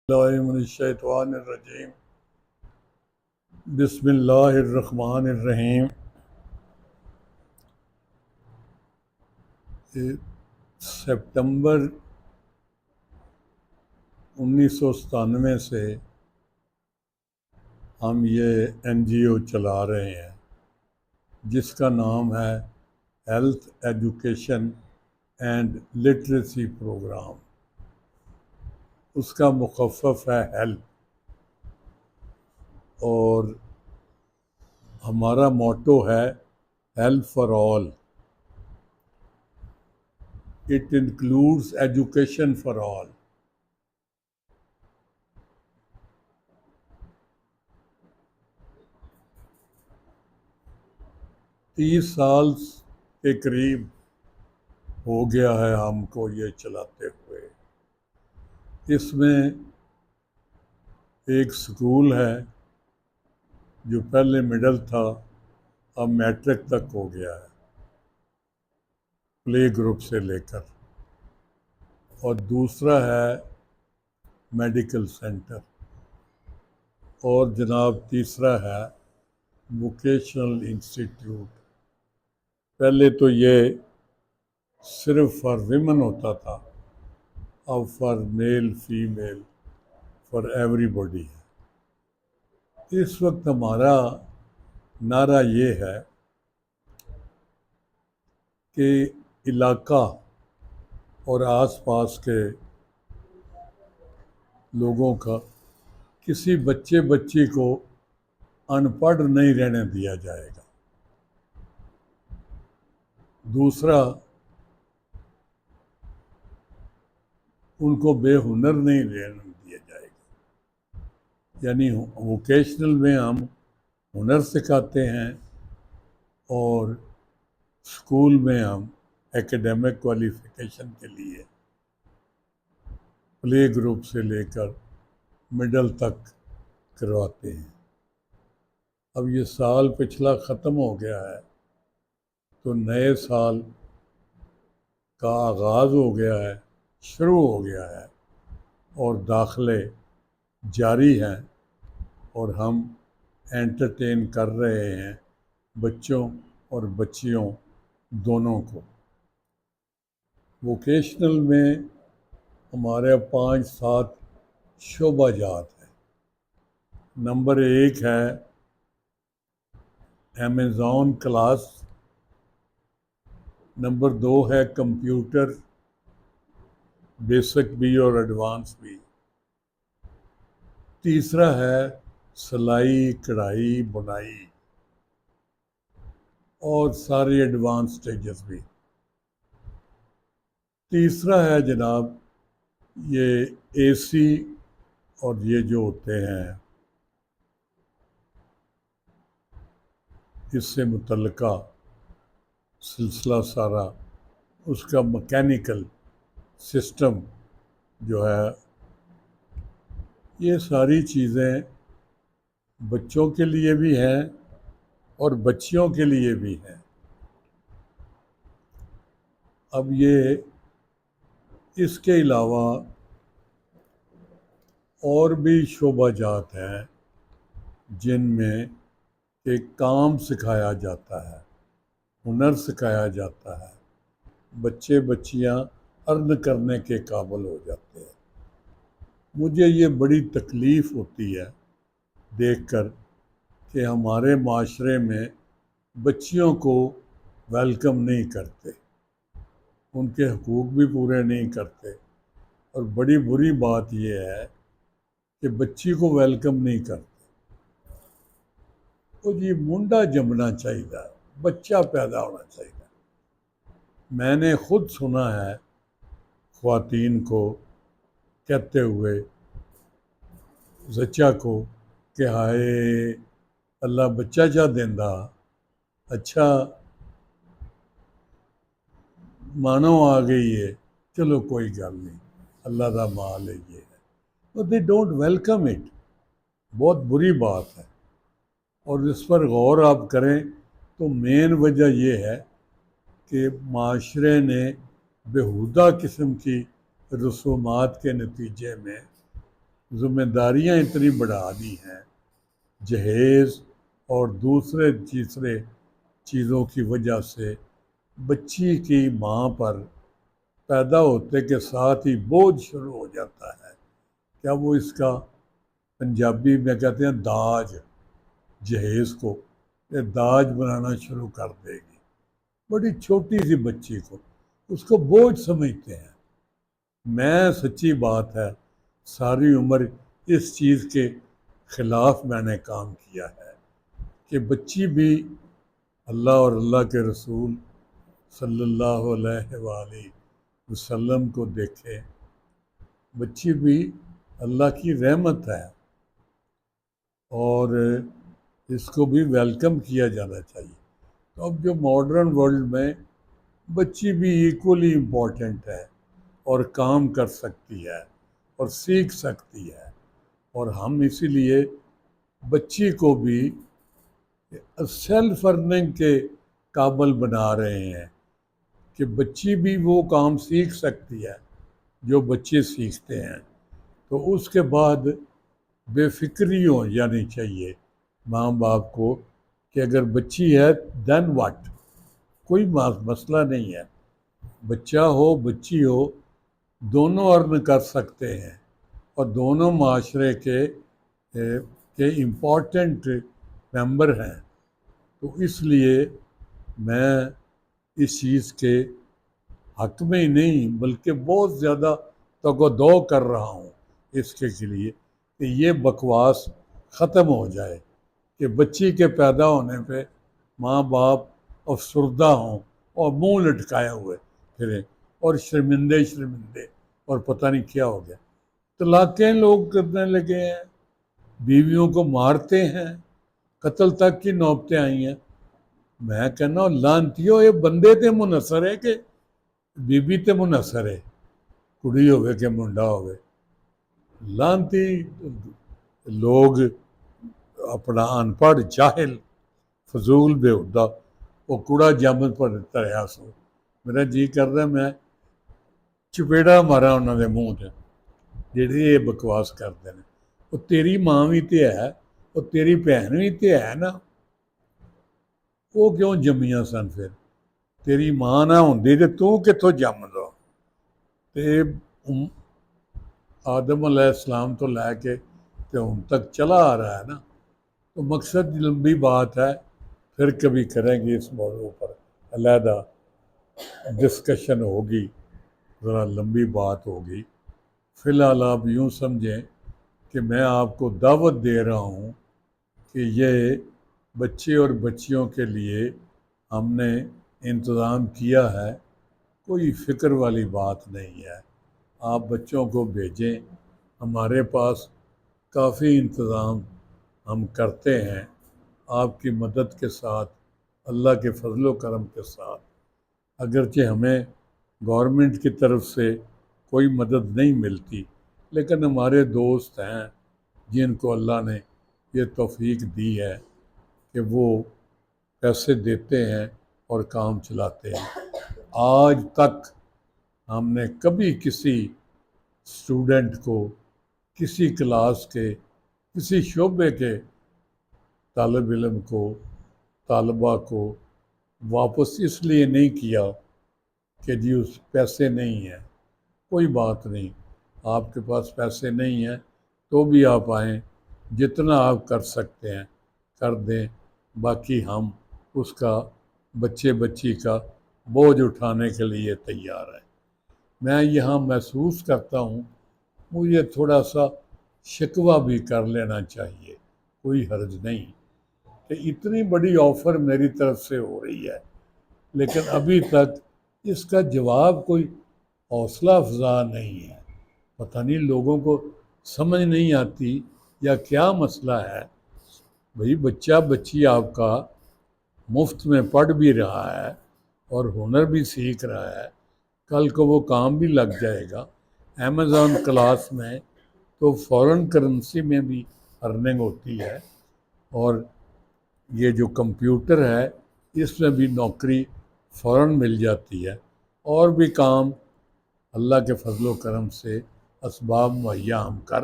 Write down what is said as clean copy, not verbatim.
اللہ من الشیطان الرجیم بسم اللہ الرحمن الرحیم۔ سپتمبر 1997 سے ہم یہ NGO چلا رہے ہیں جس کا نام ہے health education and literacy programme. اس کا مخفف ہے ہیلپ، اور ہمارا موٹو ہے help for all. It includes education for all. 30 سال کے قریب ہو گیا ہے ہم کو یہ چلاتے ہوئے۔ اس میں ایک سکول ہے جو پہلے مڈل تھا، اب میٹرک تک ہو گیا ہے، پلے گروپ سے لے کر، اور دوسرا ہے میڈیکل سینٹر، اور جناب تیسرا ہے ووکیشنل انسٹیٹیوٹ۔ پہلے تو یہ صرف فار ویمن ہوتا تھا، اب for male female for every body ہے۔ اس وقت ہمارا نعرہ یہ ہے کہ علاقہ اور آس پاس کے لوگوں کا کسی بچی کو ان پڑھ نہیں رہنے دیا جائے گا۔ دوسرا، ان کو بے ہنر نہیں رہنے دیا جائے گا۔ یعنی ووکیشنل میں ہم ہنر سکھاتے ہیں، اور اسکول میں ہم ایکیڈیمک کوالیفیکیشن کے لیے پلے گروپ سے لے کر مڈل تک کرواتے ہیں۔ اب یہ سال پچھلا ختم ہو گیا ہے، تو نئے سال کا آغاز ہو گیا ہے، شروع ہو گیا ہے، اور داخلے جاری ہیں، اور ہم انٹرٹین کر رہے ہیں بچوں اور بچیوں دونوں کو۔ ووکیشنل میں ہمارے 5-7 شعبہ جات ہیں۔ نمبر 1 ہے امیزون کلاس، نمبر 2 ہے کمپیوٹر، بیسک بھی اور ایڈوانس بھی، تیسرا ہے سلائی کڑھائی بنائی، اور ساری ایڈوانس سٹیجز بھی۔ تیسرا ہے جناب یہ AC اور یہ جو ہوتے ہیں اس سے متعلقہ سلسلہ سارا، اس کا مکینیکل سسٹم جو ہے، یہ ساری چیزیں بچوں کے لیے بھی ہیں اور بچیوں کے لیے بھی ہیں۔ اب یہ اس کے علاوہ اور بھی شعبہ جات ہیں جن میں ایک کام سکھایا جاتا ہے، ہنر سکھایا جاتا ہے، بچے بچیاں ارن کرنے کے قابل ہو جاتے ہیں۔ مجھے یہ بڑی تکلیف ہوتی ہے دیکھ کر کہ ہمارے معاشرے میں بچیوں کو ویلکم نہیں کرتے، ان کے حقوق بھی پورے نہیں کرتے، اور بڑی بری بات یہ ہے کہ بچی کو ویلکم نہیں کرتے۔ تو جی منڈا جمنا چاہیے، بچہ پیدا ہونا چاہیے۔ میں نے خود سنا ہے خواتین کو کہتے ہوئے زچہ کو کہ ہائے اللہ بچہ چا دیندا، اچھا مانو آ گئی ہے، چلو کوئی گل نہیں، اللہ دا مال ہے یہ ہے، but they don't welcome it۔ بہت بری بات ہے، اور اس پر غور آپ کریں تو مین وجہ یہ ہے کہ معاشرے نے بےہودہ قسم کی رسومات کے نتیجے میں ذمہ داریاں اتنی بڑھا دی ہیں، جہیز اور دوسرے تیسرے چیزوں کی وجہ سے بچی کی ماں پر پیدا ہوتے کے ساتھ ہی بوجھ شروع ہو جاتا ہے۔ کیا وہ اس کا پنجابی میں کہتے ہیں داج، جہیز کو یہ داج بنانا شروع کر دے گی۔ بڑی چھوٹی سی بچی کو اس کو بوجھ سمجھتے ہیں۔ میں سچی بات ہے ساری عمر اس چیز کے خلاف میں نے کام کیا ہے کہ بچی بھی اللہ اور اللہ کے رسول صلی اللہ علیہ وآلہ وسلم کو دیکھے، بچی بھی اللہ کی رحمت ہے اور اس کو بھی ویلکم کیا جانا چاہیے۔ تو اب جو ماڈرن ورلڈ میں بچی بھی ایکولی امپورٹنٹ ہے اور کام کر سکتی ہے اور سیکھ سکتی ہے، اور ہم اسی لیے بچی کو بھی سیلف ارننگ کے قابل بنا رہے ہیں کہ بچی بھی وہ کام سیکھ سکتی ہے جو بچے سیکھتے ہیں۔ تو اس کے بعد بے فکری ہو جانی چاہیے ماں باپ کو کہ اگر بچی ہے دین واٹ، کوئی مسئلہ نہیں ہے، بچہ ہو بچی ہو دونوں ارن کر سکتے ہیں اور دونوں معاشرے کے امپورٹنٹ ممبر ہیں۔ تو اس لیے میں اس چیز کے حق میں ہی نہیں بلکہ بہت زیادہ تگودو کر رہا ہوں اس کے لیے کہ یہ بکواس ختم ہو جائے کہ بچی کے پیدا ہونے پہ ماں باپ افسردہ ہوں اور منہ لٹکائے ہوئے پھریں اور شرمندے اور پتہ نہیں کیا ہو گیا۔ طلاقیں لوگ کرنے لگے ہیں، بیویوں کو مارتے ہیں، قتل تک کی نوبتیں آئی ہیں۔ میں کہنا لانتیو یہ بندے تے منحصر ہے کہ بیوی تے منحصر ہے، کڑی ہوئے کہ منڈا ہوئے۔ لانتی لوگ اپنا ان پڑھ جاہل فضول بےہودہ وہ کوڑا جامن پر تریا سو میرا جی کر رہا میں چپیڑا مارا انہوں نے منہ تے جیڑی یہ بکواس کرتے ہیں۔ وہ تیری ماں بھی تے ہے، وہ تیری بہن بھی تے ہے نا، وہ کیوں جمیاں سن پھر؟ تیری ماں نہ ہوندی تے تو کتوں جم دو؟ تے آدم علیہ السلام تو لے کے تے ہن تک چلا آ رہا ہے نا۔ تو مقصد لمبی بات ہے، پھر کبھی کریں گے اس موضوع پر علیحدہ ڈسکشن ہوگی، ذرا لمبی بات ہوگی۔ فی الحال آپ یوں سمجھیں کہ میں آپ کو دعوت دے رہا ہوں کہ یہ بچے اور بچیوں کے لیے ہم نے انتظام کیا ہے، کوئی فکر والی بات نہیں ہے۔ آپ بچوں کو بھیجیں، ہمارے پاس کافی انتظام ہم کرتے ہیں آپ کی مدد کے ساتھ، اللہ کے فضل و کرم کے ساتھ۔ اگرچہ ہمیں گورنمنٹ کی طرف سے کوئی مدد نہیں ملتی، لیکن ہمارے دوست ہیں جن کو اللہ نے یہ توفیق دی ہے کہ وہ پیسے دیتے ہیں اور کام چلاتے ہیں۔ آج تک ہم نے کبھی کسی اسٹوڈنٹ کو، کسی کلاس کے، کسی شعبے کے طالب علم کو، طالبہ کو واپس اس لیے نہیں کیا کہ جی اس پیسے نہیں ہیں۔ کوئی بات نہیں، آپ کے پاس پیسے نہیں ہیں تو بھی آپ آئیں، جتنا آپ کر سکتے ہیں کر دیں، باقی ہم اس کا بچی کا بوجھ اٹھانے کے لیے تیار ہیں۔ میں یہاں محسوس کرتا ہوں مجھے تھوڑا سا شکوہ بھی کر لینا چاہیے، کوئی حرج نہیں کہ اتنی بڑی آفر میری طرف سے ہو رہی ہے لیکن ابھی تک اس کا جواب کوئی حوصلہ افزا نہیں ہے۔ پتہ نہیں لوگوں کو سمجھ نہیں آتی یا کیا مسئلہ ہے۔ بھئی بچی آپ کا مفت میں پڑھ بھی رہا ہے اور ہنر بھی سیکھ رہا ہے، کل کو وہ کام بھی لگ جائے گا امیزون کلاس میں، تو فورن کرنسی میں بھی ارننگ ہوتی ہے، اور یہ جو کمپیوٹر ہے اس میں بھی نوکری فوراً مل جاتی ہے، اور بھی کام اللہ کے فضل و کرم سے اسباب مہیا ہم کر